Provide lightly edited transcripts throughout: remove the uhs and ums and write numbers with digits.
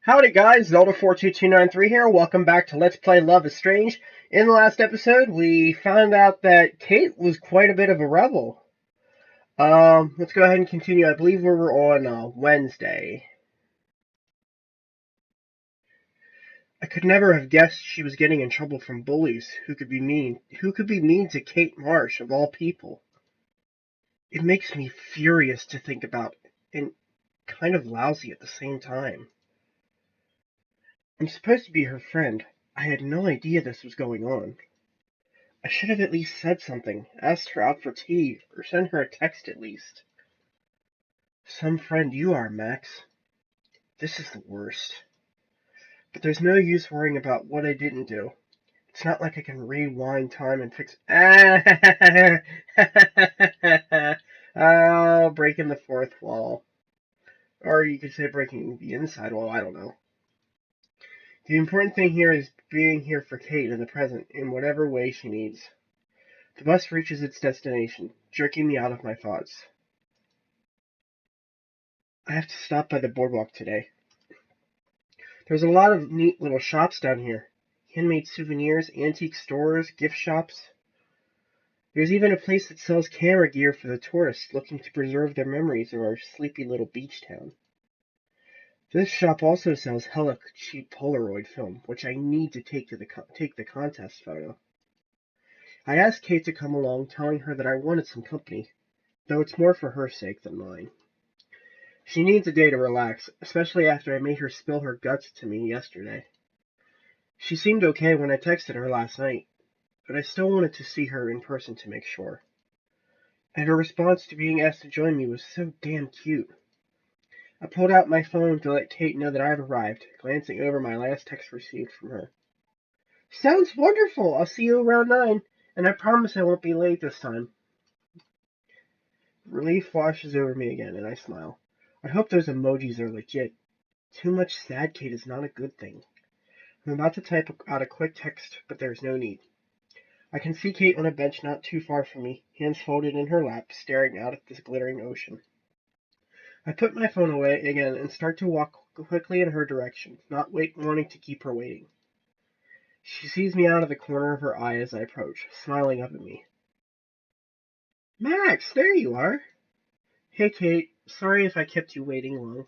Howdy guys, Zelda42293 here. Welcome back to Let's Play Love is Strange. In the last episode, we found out that Kate was quite a bit of a rebel. Let's go ahead and continue. I believe we were on Wednesday. I could never have guessed she was getting in trouble from bullies who could be mean. Who could be mean to Kate Marsh, of all people? It makes me furious to think about, and kind of lousy at the same time. I'm supposed to be her friend. I had no idea this was going on. I should have at least said something, asked her out for tea, or sent her a text at least. Some friend you are, Max. This is the worst. But there's no use worrying about what I didn't do. It's not like I can rewind time and fix. Oh, breaking the fourth wall. Or you could say breaking the inside wall, I don't know. The important thing here is being here for Kate in the present, in whatever way she needs. The bus reaches its destination, jerking me out of my thoughts. I have to stop by the boardwalk today. There's a lot of neat little shops down here. Handmade souvenirs, antique stores, gift shops. There's even a place that sells camera gear for the tourists looking to preserve their memories of our sleepy little beach town. This shop also sells hella cheap Polaroid film, which I need to take the contest photo. I asked Kate to come along, telling her that I wanted some company, though it's more for her sake than mine. She needs a day to relax, especially after I made her spill her guts to me yesterday. She seemed okay when I texted her last night, but I still wanted to see her in person to make sure. And her response to being asked to join me was so damn cute. I pulled out my phone to let Kate know that I've arrived, glancing over my last text received from her. Sounds wonderful! I'll see you around 9, and I promise I won't be late this time. Relief washes over me again, and I smile. I hope those emojis are legit. Too much sad Kate is not a good thing. I'm about to type out a quick text, but there's no need. I can see Kate on a bench not too far from me, hands folded in her lap, staring out at this glittering ocean. I put my phone away again and start to walk quickly in her direction, not wanting to keep her waiting. She sees me out of the corner of her eye as I approach, smiling up at me. Max, there you are! Hey, Kate. Sorry if I kept you waiting long.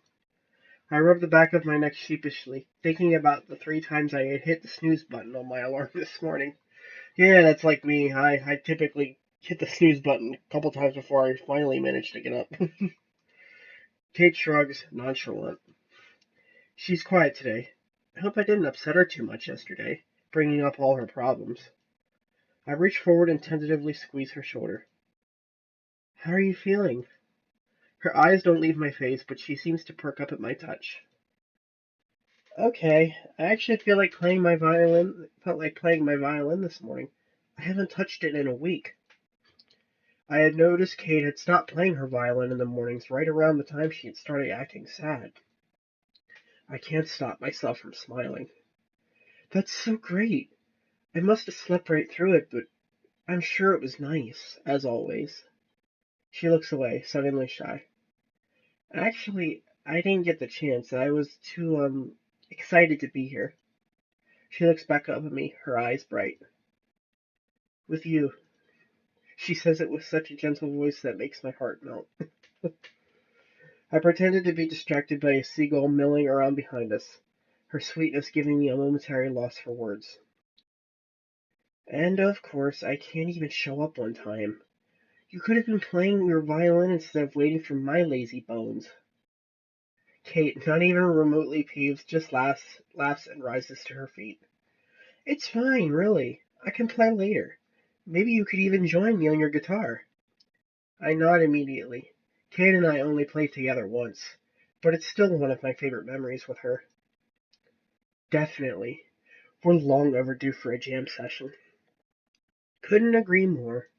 I rubbed the back of my neck sheepishly, thinking about the 3 times I had hit the snooze button on my alarm this morning. Yeah, that's like me. I typically hit the snooze button a couple times before I finally manage to get up. Kate shrugs, nonchalant. She's quiet today. I hope I didn't upset her too much yesterday, bringing up all her problems. I reach forward and tentatively squeeze her shoulder. How are you feeling? Her eyes don't leave my face, but she seems to perk up at my touch. Okay, I actually felt like playing my violin this morning. I haven't touched it in a week. I had noticed Kate had stopped playing her violin in the mornings right around the time she had started acting sad. I can't stop myself from smiling. That's so great. I must have slept right through it, but I'm sure it was nice, as always. She looks away, suddenly shy. Actually, I didn't get the chance. I was too, excited to be here. She looks back up at me, her eyes bright. With you. She says it with such a gentle voice that makes my heart melt. I pretended to be distracted by a seagull milling around behind us, her sweetness giving me a momentary loss for words. And of course, I can't even show up on time. You could have been playing your violin instead of waiting for my lazy bones. Kate, not even remotely peeved, just laughs and rises to her feet. It's fine, really. I can play later. Maybe you could even join me on your guitar. I nod immediately. Kate and I only played together once, but it's still one of my favorite memories with her. Definitely. We're long overdue for a jam session. Couldn't agree more.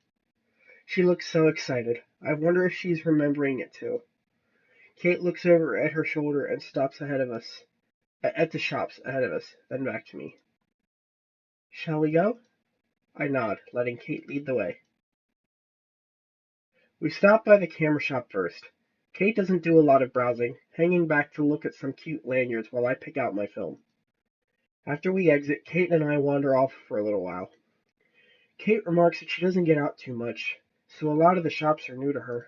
She looks so excited. I wonder if she's remembering it too. Kate looks over at her shoulder and stops ahead of us, at the shops ahead of us, then back to me. Shall we go? I nod, letting Kate lead the way. We stop by the camera shop first. Kate doesn't do a lot of browsing, hanging back to look at some cute lanyards while I pick out my film. After we exit, Kate and I wander off for a little while. Kate remarks that she doesn't get out too much, so a lot of the shops are new to her.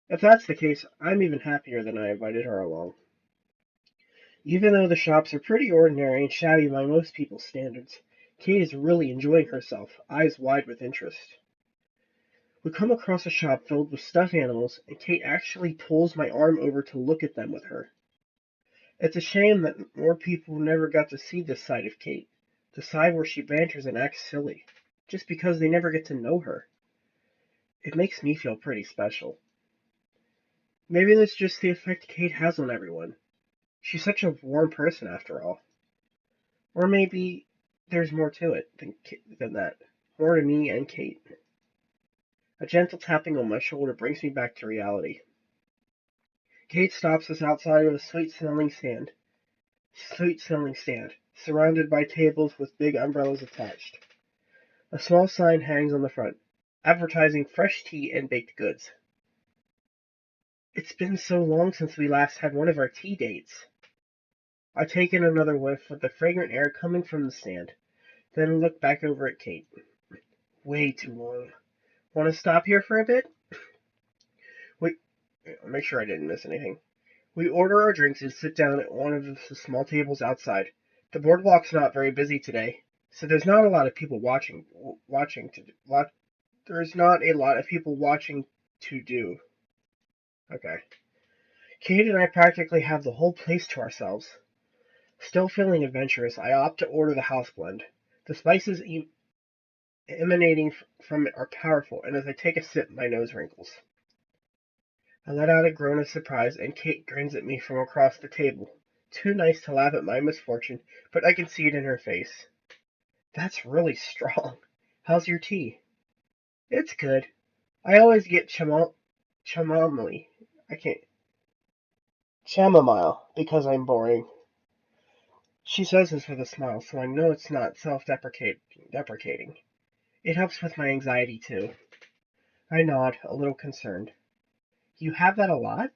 If that's the case, I'm even happier that I invited her along. Even though the shops are pretty ordinary and shabby by most people's standards, Kate is really enjoying herself, eyes wide with interest. We come across a shop filled with stuffed animals, and Kate actually pulls my arm over to look at them with her. It's a shame that more people never got to see this side of Kate, the side where she banters and acts silly, just because they never get to know her. It makes me feel pretty special. Maybe that's just the effect Kate has on everyone. She's such a warm person after all. Or maybe there's more to it than that. More to me and Kate. A gentle tapping on my shoulder brings me back to reality. Kate stops us outside of a sweet-smelling stand, surrounded by tables with big umbrellas attached. A small sign hangs on the front, advertising fresh tea and baked goods. It's been so long since we last had one of our tea dates. I take in another whiff with the fragrant air coming from the stand, then look back over at Kate. Way too long. Want to stop here for a bit? We make sure I didn't miss anything. We order our drinks and sit down at one of the small tables outside. The boardwalk's not very busy today, so there's not a lot of people there's not a lot of people watching to do. Okay. Kate and I practically have the whole place to ourselves. Still feeling adventurous, I opt to order the house blend. The spices emanating from it are powerful, and as I take a sip, my nose wrinkles. I let out a groan of surprise, and Kate grins at me from across the table. Too nice to laugh at my misfortune, but I can see it in her face. That's really strong. How's your tea? It's good. I always get chamomile. I can't. Chamomile, because I'm boring. She says this with a smile, so I know it's not self-deprecating. It helps with my anxiety, too. I nod, a little concerned. You have that a lot?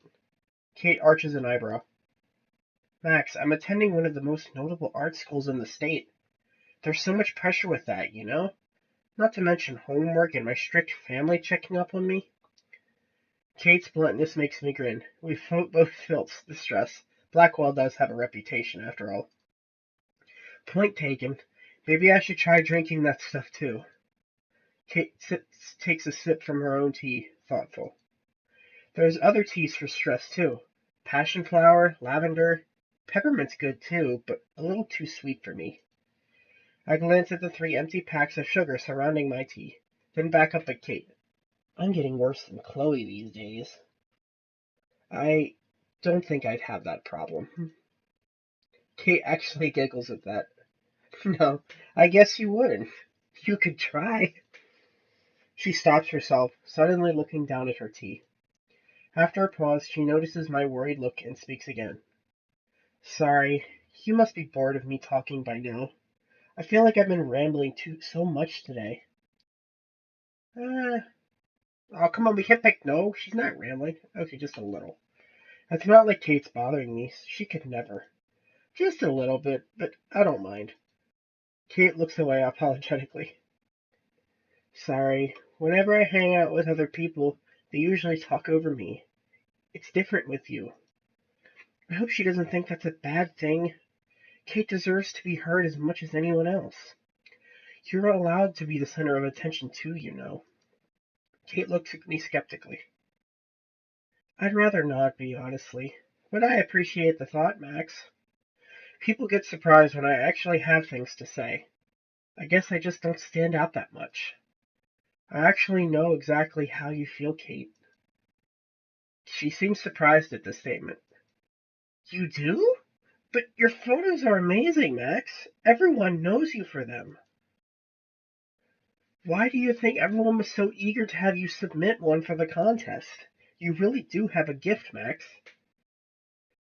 Kate arches an eyebrow. Max, I'm attending one of the most notable art schools in the state. There's so much pressure with that, you know? Not to mention homework and my strict family checking up on me. Kate's bluntness makes me grin. We both felt the stress. Blackwell does have a reputation, after all. Point taken. Maybe I should try drinking that stuff, too. Kate takes a sip from her own tea, thoughtful. There's other teas for stress, too. Passion flower, lavender. Peppermint's good, too, but a little too sweet for me. I glance at the 3 empty packs of sugar surrounding my tea, then back up at Kate. I'm getting worse than Chloe these days. I don't think I'd have that problem. Kate actually giggles at that. No, I guess you wouldn't. You could try. She stops herself, suddenly looking down at her tea. After a pause, she notices my worried look and speaks again. Sorry, you must be bored of me talking by now. I feel like I've been rambling so much today. Uh, oh, come on, we can't pick. No, she's not rambling. Okay, just a little. It's not like Kate's bothering me. She could never. Just a little bit, but I don't mind. Kate looks away apologetically. Sorry. Whenever I hang out with other people, they usually talk over me. It's different with you. I hope she doesn't think that's a bad thing. Kate deserves to be heard as much as anyone else. You're allowed to be the center of attention too, you know. Kate looks at me skeptically. I'd rather not be, honestly. But I appreciate the thought, Max. People get surprised when I actually have things to say. I guess I just don't stand out that much. I actually know exactly how you feel, Kate. She seems surprised at this statement. You do? But your photos are amazing, Max. Everyone knows you for them. Why do you think everyone was so eager to have you submit one for the contest? You really do have a gift, Max.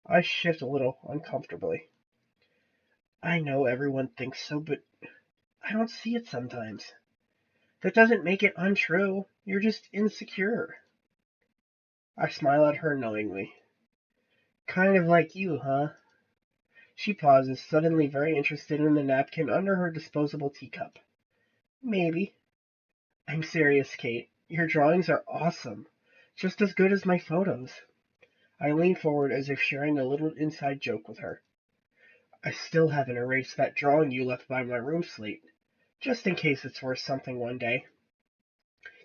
I shift a little uncomfortably. I know everyone thinks so, but I don't see it sometimes. That doesn't make it untrue. You're just insecure. I smile at her knowingly. Kind of like you, huh? She pauses, suddenly very interested in the napkin under her disposable teacup. Maybe. I'm serious, Kate. Your drawings are awesome. Just as good as my photos. I lean forward as if sharing a little inside joke with her. I still haven't erased that drawing you left by my room slate, just in case it's worth something one day.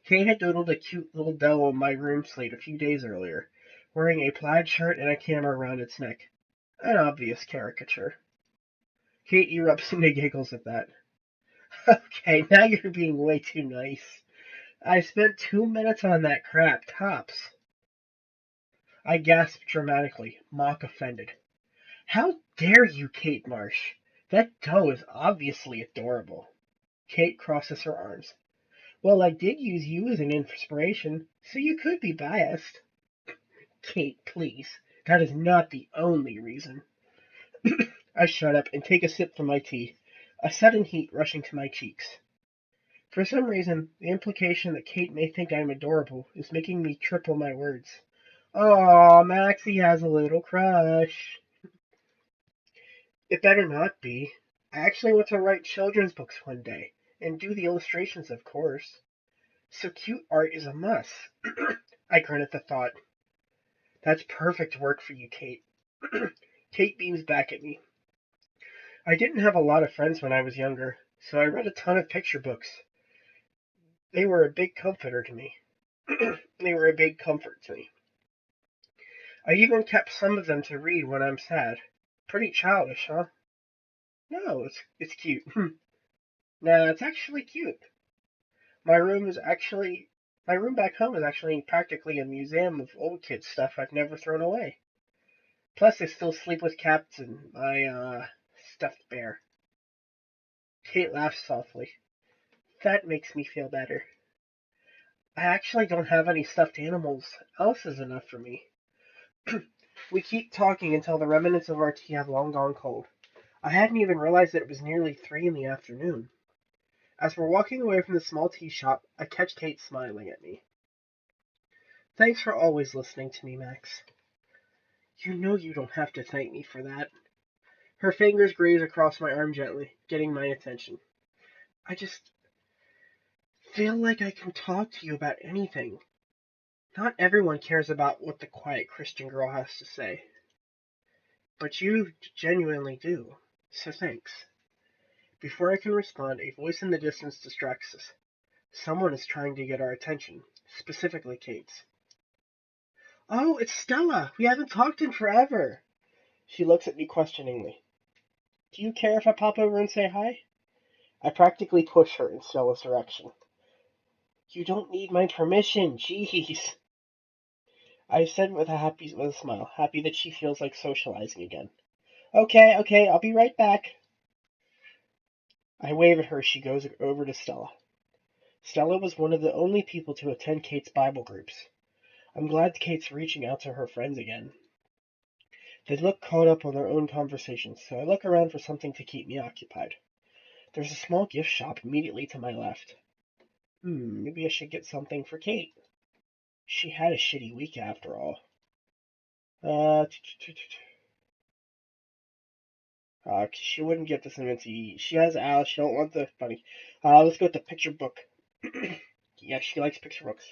Kate had doodled a cute little doll on my room slate a few days earlier, wearing a plaid shirt and a camera around its neck. An obvious caricature. Kate erupts into giggles at that. Okay, now you're being way too nice. I spent 2 minutes on that crap, tops. I gasped dramatically, mock offended. How dare you, Kate Marsh? That doll is obviously adorable. Kate crosses her arms. Well, I did use you as an inspiration, so you could be biased. Kate, please. That is not the only reason. I shut up and take a sip from my tea, a sudden heat rushing to my cheeks. For some reason, the implication that Kate may think I'm adorable is making me triple my words. Aw, Maxie has a little crush. It better not be. I actually want to write children's books one day, and do the illustrations, of course. So cute art is a must. I grin at the thought. That's perfect work for you, Kate. Kate beams back at me. I didn't have a lot of friends when I was younger, so I read a ton of picture books. They were a big comforter to me. They were a big comfort to me. I even kept some of them to read when I'm sad. Pretty childish, huh? No, it's cute. Nah, it's actually cute. My room is actually my room back home is actually practically a museum of old kid stuff I've never thrown away. Plus, I still sleep with cats and my stuffed bear. Kate laughs softly. That makes me feel better. I actually don't have any stuffed animals. Else is enough for me. We keep talking until the remnants of our tea have long gone cold. I hadn't even realized that it was nearly 3 in the afternoon. As we're walking away from the small tea shop, I catch Kate smiling at me. Thanks for always listening to me, Max. You know you don't have to thank me for that. Her fingers graze across my arm gently, getting my attention. I just feel like I can talk to you about anything. Not everyone cares about what the quiet Christian girl has to say. But you genuinely do. So thanks. Before I can respond, a voice in the distance distracts us. Someone is trying to get our attention, specifically Kate's. Oh, it's Stella! We haven't talked in forever! She looks at me questioningly. Do you care if I pop over and say hi? I practically push her in Stella's direction. You don't need my permission, jeez. I said with a smile, happy that she feels like socializing again. Okay, I'll be right back. I wave at her. She goes over to Stella. Stella was one of the only people to attend Kate's Bible groups. I'm glad Kate's reaching out to her friends again. They look caught up on their own conversations, so I look around for something to keep me occupied. There's a small gift shop immediately to my left. Maybe I should get something for Kate. She had a shitty week after all. She wouldn't get this in to eat. She has Alice. She don't want the bunny. Let's go with the picture book. Yeah, she likes picture books.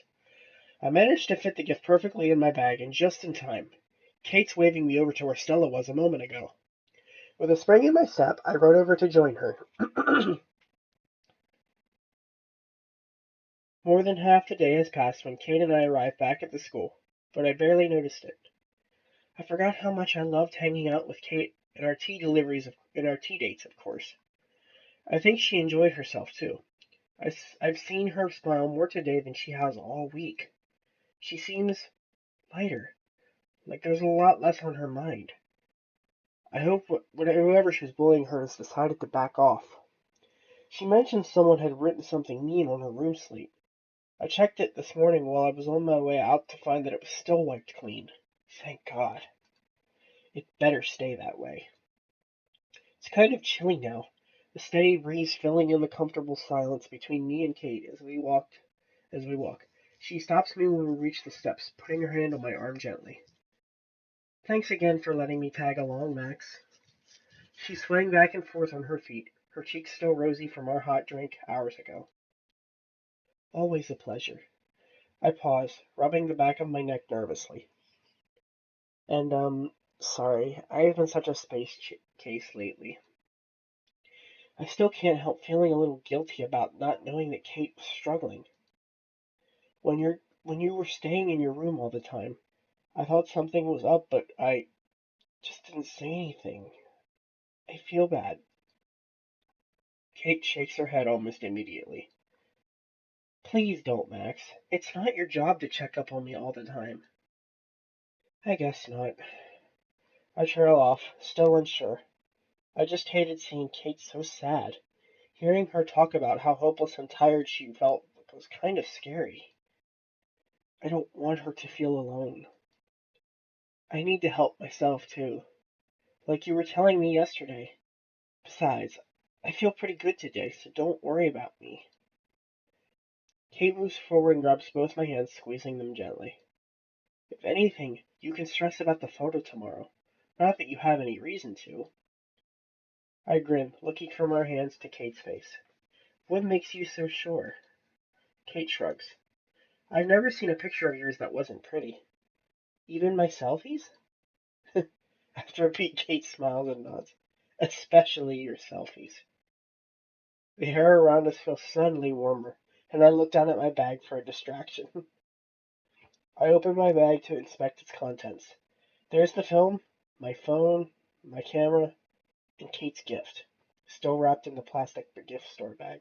I managed to fit the gift perfectly in my bag and just in time. Kate's waving me over to where Stella was a moment ago. With a spring in my step, I rode over to join her. More than half the day has passed when Kate and I arrived back at the school, but I barely noticed it. I forgot how much I loved hanging out with Kate and our tea dates, of course. I think she enjoyed herself too. I've seen her smile more today than she has all week. She seems lighter, like there's a lot less on her mind. I hope whoever she was bullying her has decided to back off. She mentioned someone had written something mean on her room slate. I checked it this morning while I was on my way out to find that it was still wiped clean. Thank God. It better stay that way. It's kind of chilly now, the steady breeze filling in the comfortable silence between me and Kate as we walk. She stops me when we reach the steps, putting her hand on my arm gently. Thanks again for letting me tag along, Max. She's swaying back and forth on her feet, her cheeks still rosy from our hot drink hours ago. Always a pleasure. I pause, rubbing the back of my neck nervously. And, sorry, I have been such a case lately. I still can't help feeling a little guilty about not knowing that Kate was struggling. When you were staying in your room all the time, I thought something was up, but I just didn't say anything. I feel bad. Kate shakes her head almost immediately. Please don't, Max. It's not your job to check up on me all the time. I guess not. I trail off, still unsure. I just hated seeing Kate so sad. Hearing her talk about how hopeless and tired she felt was kind of scary. I don't want her to feel alone. I need to help myself, too, like you were telling me yesterday. Besides, I feel pretty good today, so don't worry about me. Kate moves forward and grabs both my hands, squeezing them gently. If anything, you can stress about the photo tomorrow. Not that you have any reason to. I grin, looking from our hands to Kate's face. What makes you so sure? Kate shrugs. I've never seen a picture of yours that wasn't pretty. Even my selfies? After a beat, Kate smiles and nods. Especially your selfies. The hair around us feels suddenly warmer, and I look down at my bag for a distraction. I open my bag to inspect its contents. There's the film, my phone, my camera, and Kate's gift, still wrapped in the plastic gift store bag.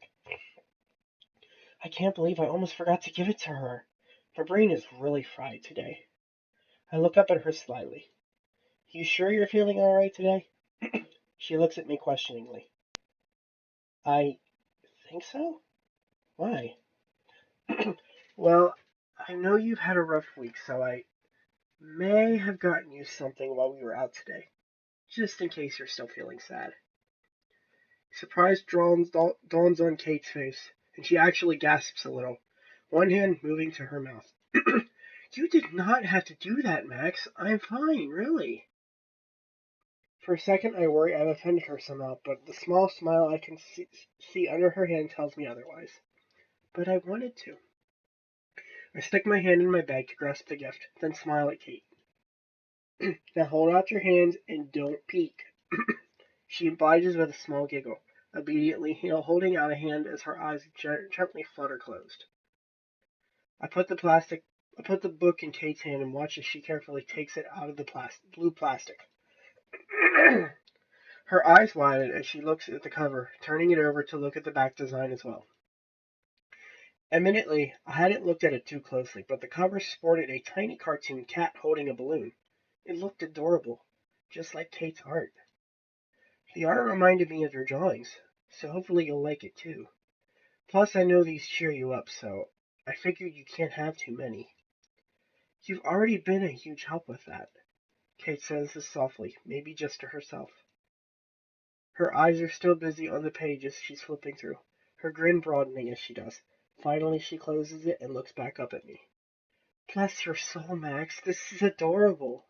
I can't believe I almost forgot to give it to her. My brain is really fried today. I look up at her slyly. You sure you're feeling all right today? She looks at me questioningly. I think so? Why? Well, I know you've had a rough week, so I may have gotten you something while we were out today, just in case you're still feeling sad. Surprise dawns on Kate's face, and she actually gasps a little, one hand moving to her mouth. You did not have to do that, Max. I'm fine, really. For a second, I worry I've offended her somehow, but the small smile I can see under her hand tells me otherwise. But I wanted to. I stick my hand in my bag to grasp the gift, then smile at Kate. Now hold out your hands and don't peek. She obliges with a small giggle, obediently holding out a hand as her eyes gently flutter closed. I put the book in Kate's hand and watch as she carefully takes it out of the blue plastic. Her eyes widen as she looks at the cover, turning it over to look at the back design as well. Admittedly, I hadn't looked at it too closely, but the cover sported a tiny cartoon cat holding a balloon. It looked adorable, just like Kate's art. The art reminded me of your drawings, so hopefully you'll like it too. Plus, I know these cheer you up, so I figured you can't have too many. You've already been a huge help with that. Kate says this softly, maybe just to herself. Her eyes are still busy on the pages she's flipping through, her grin broadening as she does. Finally, she closes it and looks back up at me. Bless your soul, Max. This is adorable.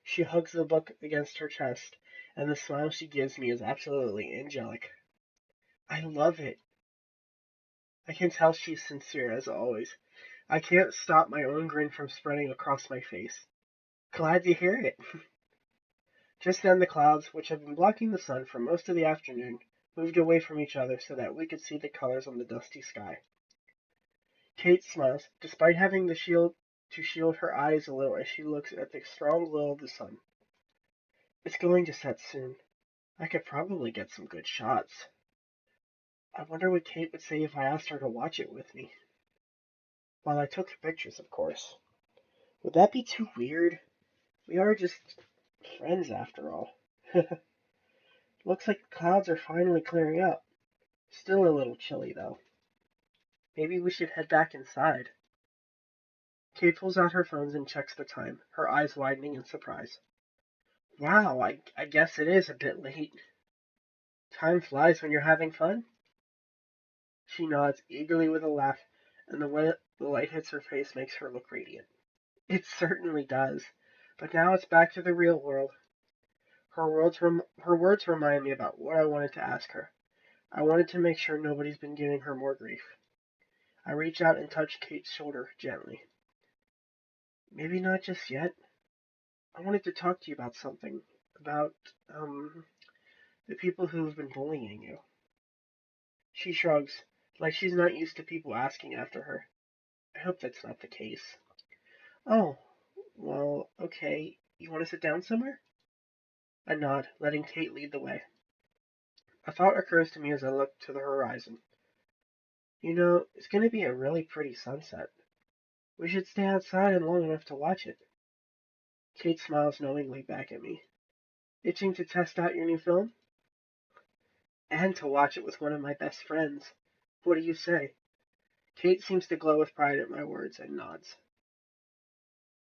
She hugs the book against her chest, and the smile she gives me is absolutely angelic. I love it. I can tell she's sincere, as always. I can't stop my own grin from spreading across my face. Glad to hear it. Just then the clouds, which had been blocking the sun for most of the afternoon, moved away from each other so that we could see the colors on the dusty sky. Kate smiles, despite having to shield her eyes a little as she looks at the strong glow of the sun. It's going to set soon. I could probably get some good shots. I wonder what Kate would say if I asked her to watch it with me. While I took the pictures, of course. Would that be too weird? We are just friends after all. Looks like the clouds are finally clearing up. Still a little chilly, though. Maybe we should head back inside. Kate pulls out her phone and checks the time, her eyes widening in surprise. Wow, I guess it is a bit late. Time flies when you're having fun. She nods eagerly with a laugh, and The light hits her face, makes her look radiant. It certainly does. But now it's back to the real world. Her words remind me about what I wanted to ask her. I wanted to make sure nobody's been giving her more grief. I reach out and touch Kate's shoulder gently. Maybe not just yet. I wanted to talk to you about something. About, the people who have been bullying you. She shrugs, like she's not used to people asking after her. I hope that's not the case. Oh, well, okay. You want to sit down somewhere? I nod, letting Kate lead the way. A thought occurs to me as I look to the horizon. You know, it's going to be a really pretty sunset. We should stay outside and long enough to watch it. Kate smiles knowingly back at me. Itching to test out your new film? And to watch it with one of my best friends. What do you say? Kate seems to glow with pride at my words and nods.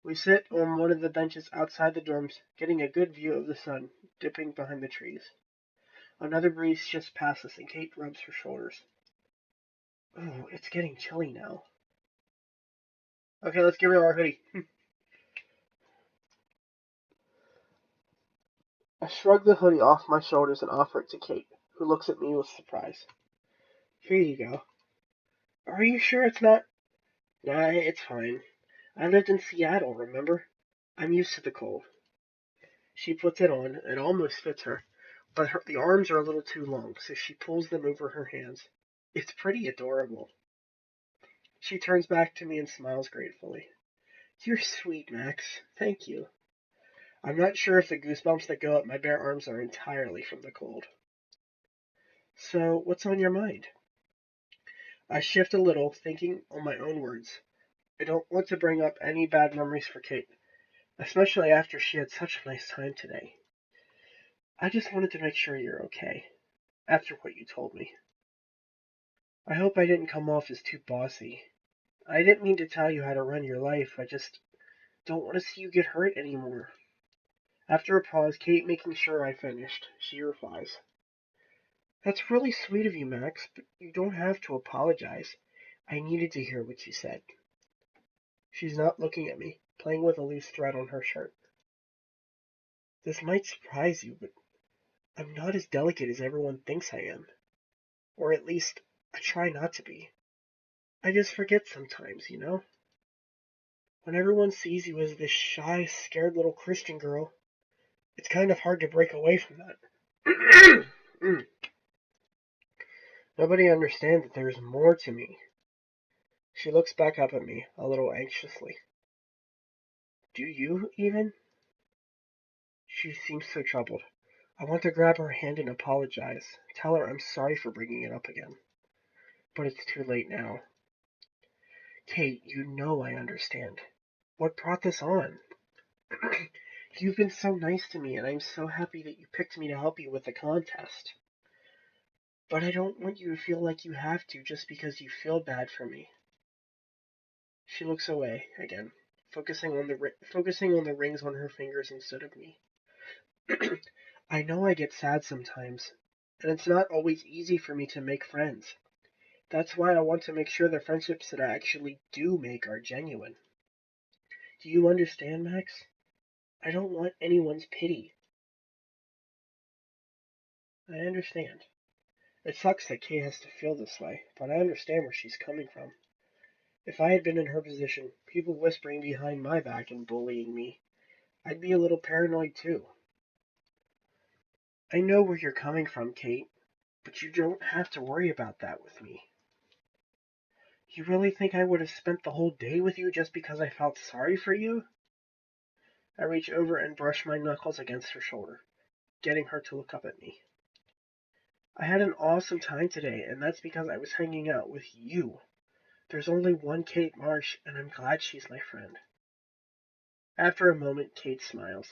We sit on one of the benches outside the dorms, getting a good view of the sun dipping behind the trees. Another breeze just passes us and Kate rubs her shoulders. Oh, it's getting chilly now. Okay, let's get rid of our hoodie. I shrug the hoodie off my shoulders and offer it to Kate, who looks at me with surprise. Here you go. Are you sure it's not? Nah, it's fine. I lived in Seattle, remember? I'm used to the cold. She puts it on. It almost fits her, but the arms are a little too long, so she pulls them over her hands. It's pretty adorable. She turns back to me and smiles gratefully. You're sweet, Max. Thank you. I'm not sure if the goosebumps that go up my bare arms are entirely from the cold. So, what's on your mind? I shift a little, thinking on my own words. I don't want to bring up any bad memories for Kate, especially after she had such a nice time today. I just wanted to make sure you're okay, after what you told me. I hope I didn't come off as too bossy. I didn't mean to tell you how to run your life, I just don't want to see you get hurt anymore. After a pause, Kate making sure I finished, she replies, That's really sweet of you, Max, but you don't have to apologize. I needed to hear what you said. She's not looking at me, playing with a loose thread on her shirt. This might surprise you, but I'm not as delicate as everyone thinks I am. Or at least, I try not to be. I just forget sometimes, you know? When everyone sees you as this shy, scared little Christian girl, it's kind of hard to break away from that. Nobody understands that there's more to me. She looks back up at me, a little anxiously. Do you, even? She seems so troubled. I want to grab her hand and apologize, tell her I'm sorry for bringing it up again. But it's too late now. Kate, you know I understand. What brought this on? You've been so nice to me, and I'm so happy that you picked me to help you with the contest. But I don't want you to feel like you have to just because you feel bad for me. She looks away again, focusing on the rings on her fingers instead of me. I know I get sad sometimes, and it's not always easy for me to make friends. That's why I want to make sure the friendships that I actually do make are genuine. Do you understand, Max? I don't want anyone's pity. I understand. It sucks that Kate has to feel this way, but I understand where she's coming from. If I had been in her position, people whispering behind my back and bullying me, I'd be a little paranoid too. I know where you're coming from, Kate, but you don't have to worry about that with me. You really think I would have spent the whole day with you just because I felt sorry for you? I reach over and brush my knuckles against her shoulder, getting her to look up at me. I had an awesome time today, and that's because I was hanging out with you. There's only one Kate Marsh, and I'm glad she's my friend. After a moment, Kate smiles.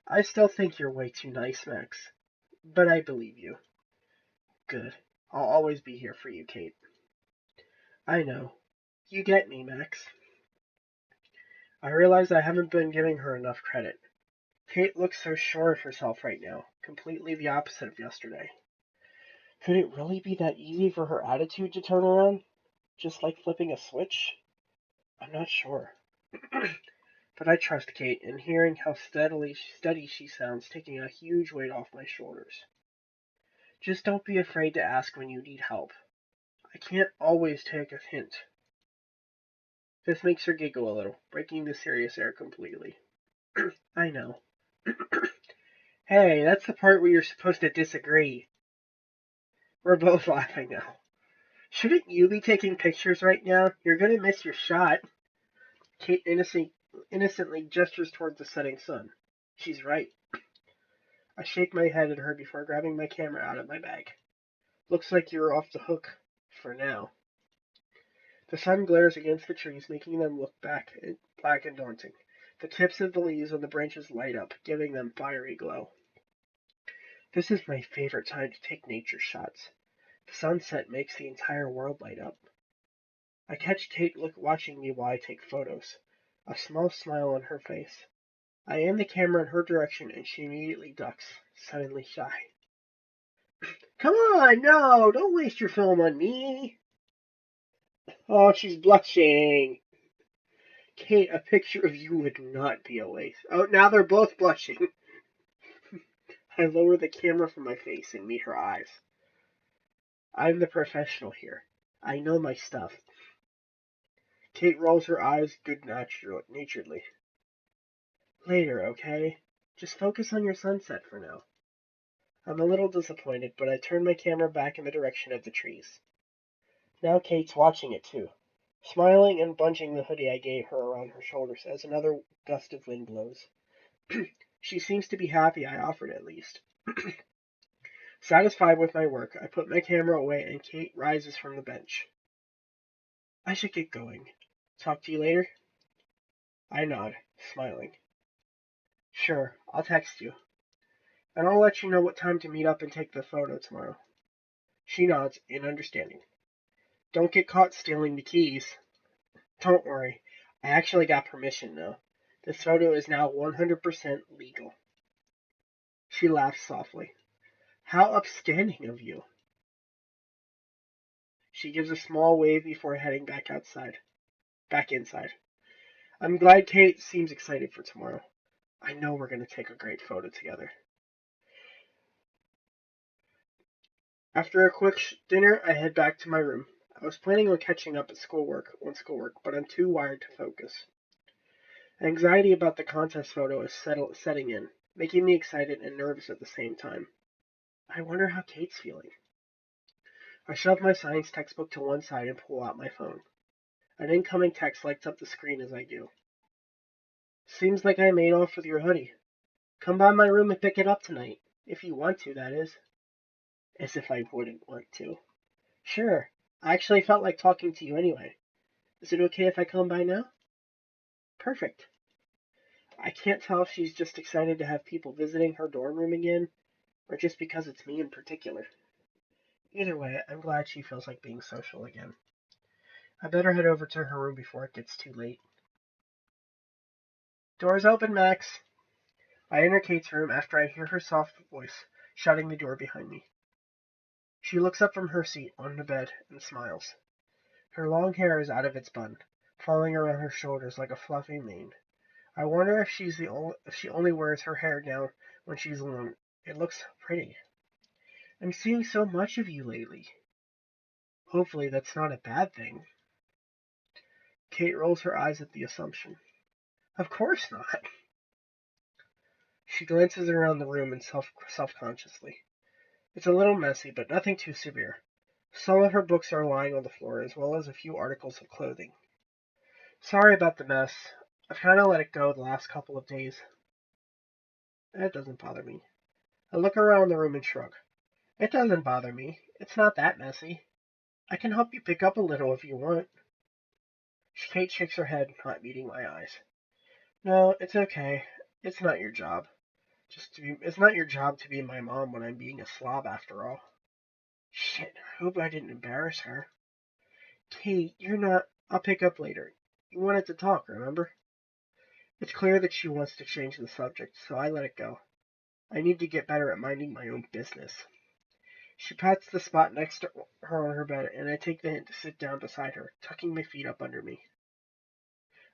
I still think you're way too nice, Max, but I believe you. Good. I'll always be here for you, Kate. I know. You get me, Max. I realize I haven't been giving her enough credit. Kate looks so sure of herself right now, completely the opposite of yesterday. Could it really be that easy for her attitude to turn around? Just like flipping a switch? I'm not sure. But I trust Kate, and hearing how steady she sounds, taking a huge weight off my shoulders. Just don't be afraid to ask when you need help. I can't always take a hint. This makes her giggle a little, breaking the serious air completely. I know. Hey, that's the part where you're supposed to disagree. We're both laughing now. Shouldn't you be taking pictures right now? You're gonna miss your shot. Kate innocently gestures towards the setting sun. She's right. I shake my head at her before grabbing my camera out of my bag. Looks like you're off the hook. For now. The sun glares against the trees, making them look black and daunting. The tips of the leaves on the branches light up, giving them fiery glow. This is my favorite time to take nature shots. The sunset makes the entire world light up. I catch Kate watching me while I take photos, a small smile on her face. I aim the camera in her direction and she immediately ducks, suddenly shy. Come on, no, don't waste your film on me. Oh, she's blushing. Kate, a picture of you would not be a waste. Oh, now they're both blushing. I lower the camera from my face and meet her eyes. I'm the professional here. I know my stuff. Kate rolls her eyes good-naturedly. Later, okay? Just focus on your sunset for now. I'm a little disappointed, but I turn my camera back in the direction of the trees. Now Kate's watching it too, smiling and bunching the hoodie I gave her around her shoulders as another gust of wind blows. She seems to be happy I offered at least. Satisfied with my work, I put my camera away and Kate rises from the bench. I should get going. Talk to you later? I nod, smiling. Sure, I'll text you. And I'll let you know what time to meet up and take the photo tomorrow. She nods in understanding. Don't get caught stealing the keys. Don't worry. I actually got permission now. This photo is now 100% legal. She laughs softly. How upstanding of you. She gives a small wave before heading back inside. I'm glad Kate seems excited for tomorrow. I know we're going to take a great photo together. After a quick dinner, I head back to my room. I was planning on catching up on schoolwork, but I'm too wired to focus. Anxiety about the contest photo is setting in, making me excited and nervous at the same time. I wonder how Kate's feeling. I shove my science textbook to one side and pull out my phone. An incoming text lights up the screen as I do. Seems like I made off with your hoodie. Come by my room and pick it up tonight. If you want to, that is. As if I wouldn't want to. Sure. I actually felt like talking to you anyway. Is it okay if I come by now? Perfect. I can't tell if she's just excited to have people visiting her dorm room again, or just because it's me in particular. Either way, I'm glad she feels like being social again. I better head over to her room before it gets too late. Door's open, Max. I enter Kate's room after I hear her soft voice shutting the door behind me. She looks up from her seat on the bed and smiles. Her long hair is out of its bun, falling around her shoulders like a fluffy mane. I wonder if if she only wears her hair down when she's alone. It looks pretty. I'm seeing so much of you lately. Hopefully that's not a bad thing. Kate rolls her eyes at the assumption. Of course not. She glances around the room and self-consciously. It's a little messy, but nothing too severe. Some of her books are lying on the floor, as well as a few articles of clothing. Sorry about the mess. I've kind of let it go the last couple of days. That doesn't bother me. I look around the room and shrug. It doesn't bother me. It's not that messy. I can help you pick up a little if you want. Kate shakes her head, not meeting my eyes. No, it's okay. It's not your job. It's not your job to be my mom when I'm being a slob after all. Shit, I hope I didn't embarrass her. Kate, you're not. I'll pick up later. You wanted to talk, remember? It's clear that she wants to change the subject, so I let it go. I need to get better at minding my own business. She pats the spot next to her on her bed, and I take the hint to sit down beside her, tucking my feet up under me.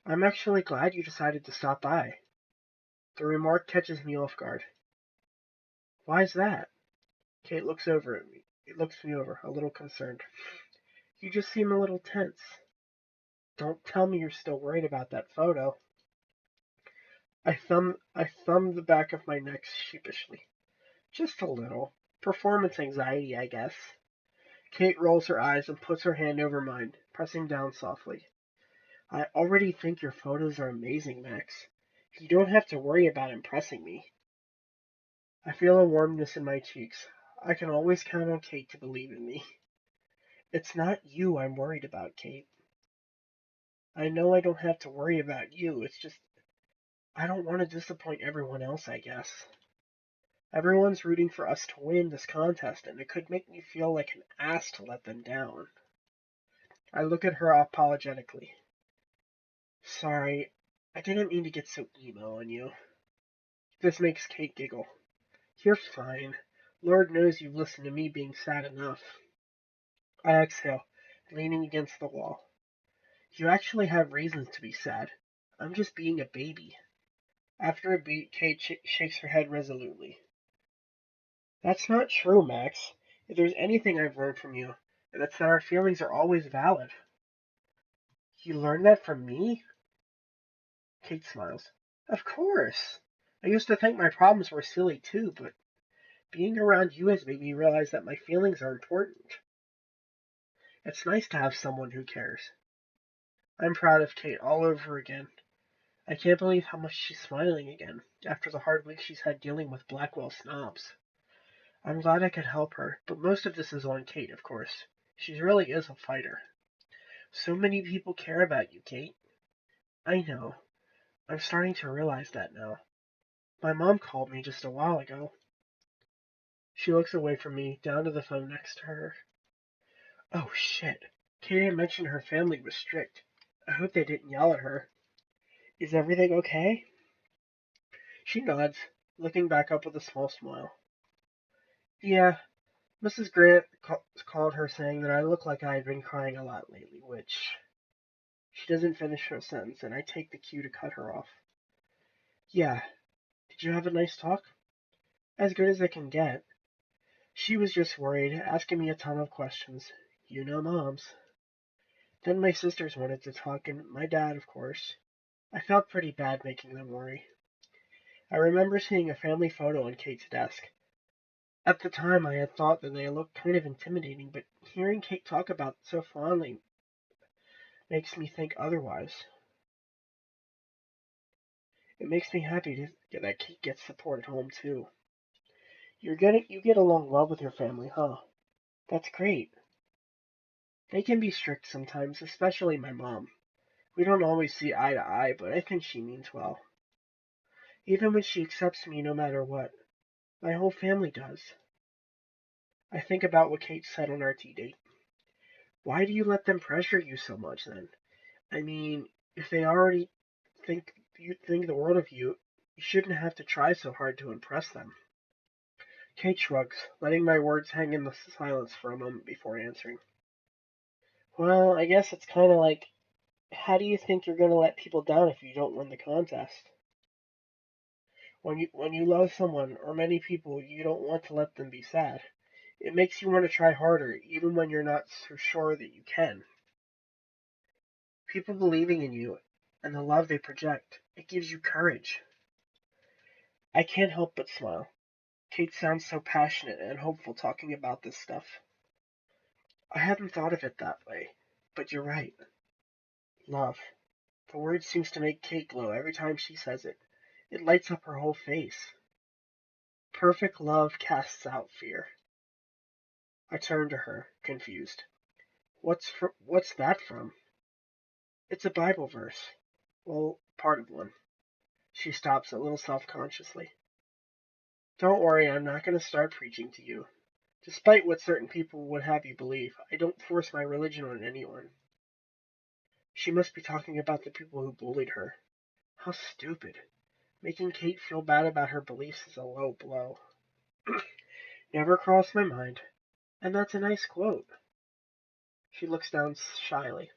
I'm actually glad you decided to stop by. The remark catches me off guard. Why's that? Kate looks over at me. It looks me over, a little concerned. You just seem a little tense. Don't tell me you're still worried about that photo. I thumb the back of my neck sheepishly. Just a little. Performance anxiety, I guess. Kate rolls her eyes and puts her hand over mine, pressing down softly. I already think your photos are amazing, Max. You don't have to worry about impressing me. I feel a warmness in my cheeks. I can always count on Kate to believe in me. It's not you I'm worried about, Kate. I know I don't have to worry about you. It's just I don't want to disappoint everyone else, I guess. Everyone's rooting for us to win this contest, and it could make me feel like an ass to let them down. I look at her apologetically. Sorry, I didn't mean to get so emo on you. This makes Kate giggle. You're fine. Lord knows you've listened to me being sad enough. I exhale, leaning against the wall. You actually have reasons to be sad. I'm just being a baby. After a beat, Kate shakes her head resolutely. That's not true, Max. If there's anything I've learned from you, it's that our feelings are always valid. You learned that from me? Kate smiles. Of course. I used to think my problems were silly too, but being around you has made me realize that my feelings are important. It's nice to have someone who cares. I'm proud of Kate all over again. I can't believe how much she's smiling again, after the hard week she's had dealing with Blackwell snobs. I'm glad I could help her, but most of this is on Kate, of course. She really is a fighter. So many people care about you, Kate. I know. I'm starting to realize that now. My mom called me just a while ago. She looks away from me, down to the phone next to her. Oh, shit. Kate had mentioned her family was strict. I hope they didn't yell at her. Is everything okay? She nods, looking back up with a small smile. Yeah, Mrs. Grant called her saying that I look like I had been crying a lot lately, which... She doesn't finish her sentence, and I take the cue to cut her off. Yeah, did you have a nice talk? As good as it can get. She was just worried, asking me a ton of questions. You know moms. Then my sisters wanted to talk, and my dad, of course. I felt pretty bad making them worry. I remember seeing a family photo on Kate's desk. At the time, I had thought that they looked kind of intimidating, but hearing Kate talk about it so fondly makes me think otherwise. It makes me happy that Kate gets support at home, too. You get along well with your family, huh? That's great. They can be strict sometimes, especially my mom. We don't always see eye to eye, but I think she means well. Even when she accepts me no matter what, my whole family does. I think about what Kate said on our tea date. Why do you let them pressure you so much then? I mean, if they already think the world of you, you shouldn't have to try so hard to impress them. Kate shrugs, letting my words hang in the silence for a moment before answering. Well, I guess it's kind of like, how do you think you're going to let people down if you don't win the contest? When you love someone or many people, you don't want to let them be sad. It makes you want to try harder, even when you're not so sure that you can. People believing in you and the love they project, it gives you courage. I can't help but smile. Kate sounds so passionate and hopeful talking about this stuff. I hadn't thought of it that way, but you're right. Love. The word seems to make Kate glow every time she says it. It lights up her whole face. Perfect love casts out fear. I turn to her, confused. What's that from? It's a Bible verse. Well, part of one. She stops a little self-consciously. Don't worry, I'm not going to start preaching to you. Despite what certain people would have you believe, I don't force my religion on anyone. She must be talking about the people who bullied her. How stupid. Making Kate feel bad about her beliefs is a low blow. Never crossed my mind. And that's a nice quote. She looks down shyly.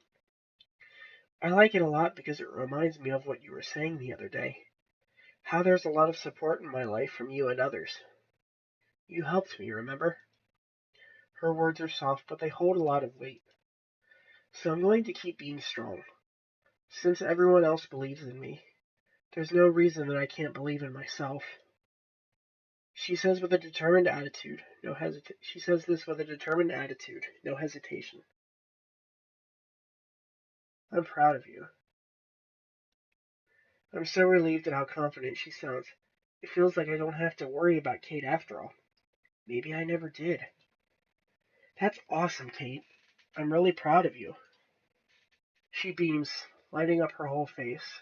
I like it a lot because it reminds me of what you were saying the other day. How there's a lot of support in my life from you and others. You helped me, remember? Her words are soft, but they hold a lot of weight. So I'm going to keep being strong. Since everyone else believes in me, there's no reason that I can't believe in myself. She says with a determined attitude, She says this with a determined attitude, no hesitation. I'm proud of you. I'm so relieved at how confident she sounds. It feels like I don't have to worry about Kate after all. Maybe I never did. That's awesome, Kate. I'm really proud of you. She beams, lighting up her whole face.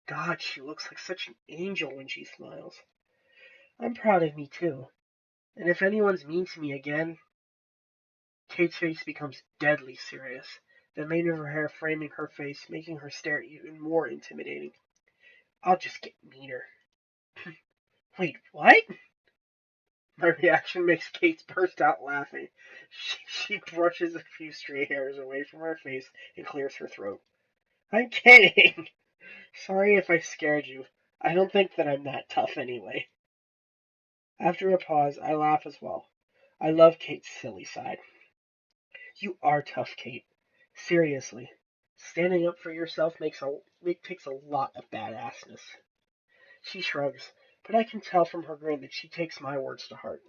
God, she looks like such an angel when she smiles. I'm proud of me, too. And if anyone's mean to me again, Kate's face becomes deadly serious, the mane of her hair framing her face, making her stare even more intimidating. I'll just get meaner. Wait, what? My reaction makes Kate burst out laughing. She brushes a few stray hairs away from her face and clears her throat. I'm kidding! Sorry if I scared you. I don't think that I'm that tough anyway. After a pause, I laugh as well. I love Kate's silly side. You are tough, Kate. Seriously. Standing up for yourself takes a lot of badassness. She shrugs, but I can tell from her grin that she takes my words to heart.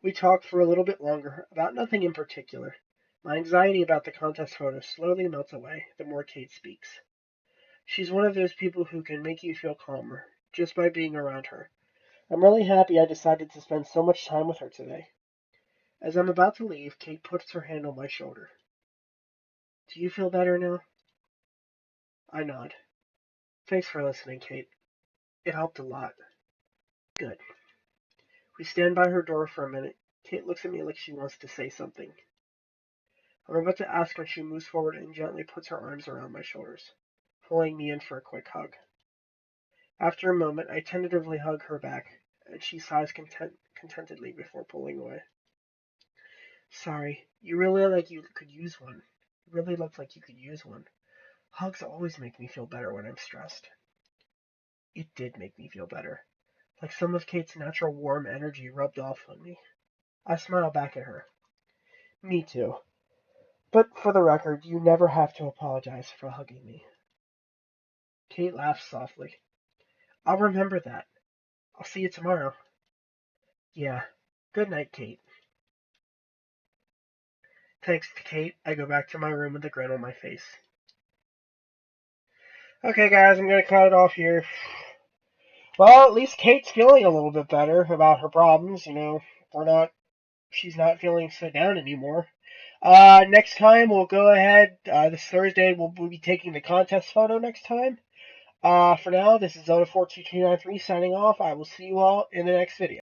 We talk for a little bit longer, about nothing in particular. My anxiety about the contest photo slowly melts away the more Kate speaks. She's one of those people who can make you feel calmer, just by being around her. I'm really happy I decided to spend so much time with her today. As I'm about to leave, Kate puts her hand on my shoulder. Do you feel better now? I nod. Thanks for listening, Kate. It helped a lot. Good. We stand by her door for a minute. Kate looks at me like she wants to say something. I'm about to ask when she moves forward and gently puts her arms around my shoulders, pulling me in for a quick hug. After a moment, I tentatively hug her back, and she sighs contentedly before pulling away. Sorry, you really could use one. You really look like you could use one. Hugs always make me feel better when I'm stressed. It did make me feel better, like some of Kate's natural warm energy rubbed off on me. I smile back at her. Me too. But for the record, you never have to apologize for hugging me. Kate laughs softly. I'll remember that. I'll see you tomorrow. Yeah. Good night, Kate. Thanks to Kate, I go back to my room with a grin on my face. Okay, guys, I'm gonna cut it off here. Well, at least Kate's feeling a little bit better about her problems. She's not feeling so down anymore. Next time we'll go ahead. This Thursday we'll be taking the contest photo next time. For now, this is Zona42293 signing off. I will see you all in the next video.